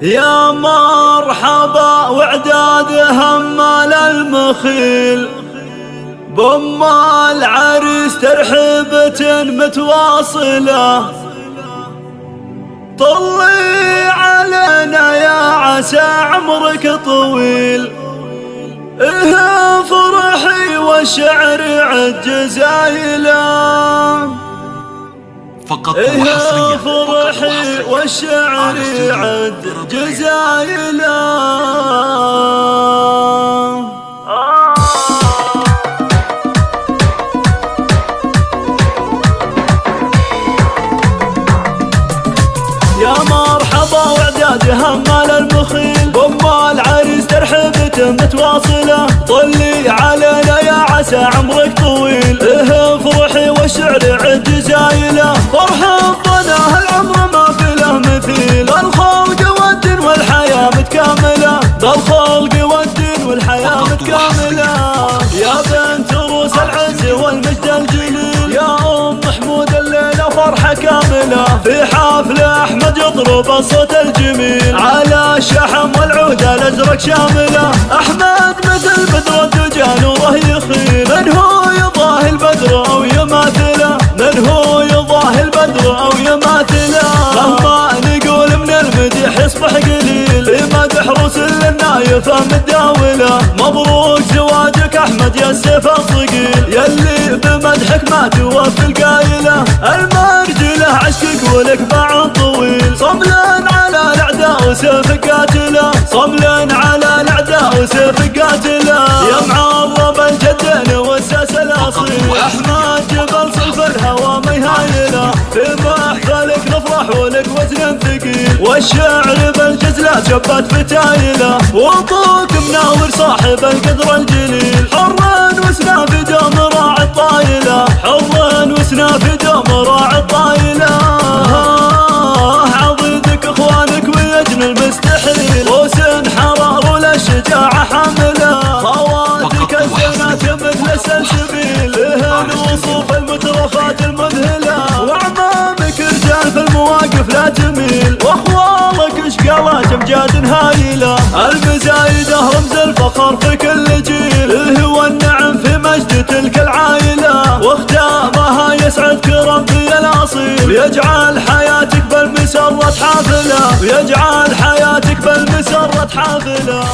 يا مرحبا وعداد همال المخيل بأم العريس ترحيبة متواصلة. طلي علينا يا عسى عمرك طويل، إيه فرحي والشعر عد زايله. فقط وحصريا فرحي والشعر عد جزايله. يا مرحبا وعداد همال المخيل بأم العريس ترحيبة متواصلة. طلي علينا يا عسى عمرك طويل، إيه فرحي والشعر عد زايله. فرحة ضناها العمر ما في له مثيل، الخلق والدين والحياة متكاملة، بالخلق والدين والحياة متكاملة. يا بنت روس العز والمجد الجليل، يا أم محمود الليلة فرحة كاملة. في حفل أحمد يضرب الصوت الجميل، على الشحم والعود الأزرق شاملة. أحمد مثل بدر الدجى نوره يخيل، من هو يضاهي البدر أو يماثله، من هو يضاهي البدر أو يماثله. مهما نقول من المديح يصبح قليل، في مدح رسل النايفة متداولة. مبروك زواجك أحمد يا السيف الصقيل، يلي بمدحك ما توفي القايلة. المرجلة عشقك ولك باع طويل، صملا على الأعداء وسيفك قاتله، صملا على الأعداء وسيفك قاتله. يا معرب الجدين والساس الأصيل، أحمد جبل صلف الهوى ما يهايله. في محفلك نفرح ولك وزن ثقيل، والشعر بالجزلات شبت فتايله. وابوك مناور صاحب القدر الجليل، حرا وسنا في دوم راعي الطايله، حرا وسنا في دوم راعي الطايله. عضيدك اخوانك ويجن المستحيل، روس حرار وللشجاعة حامله. خواتك الزينات مثل السلسبيل، لهن وصوف المترفات المذهله. وعمامك رجال في المواقف لا تميل، واخوالك اشقالات امجاد هايله. المزايده رمز الفخر في كل جيل، إيه والنعم في مجد تلك العائله. واختامها يسعدك ربي الاصيل، يجعل حياتك بالمسرة حافله، ويجعل حياتك بالمسرة حافله.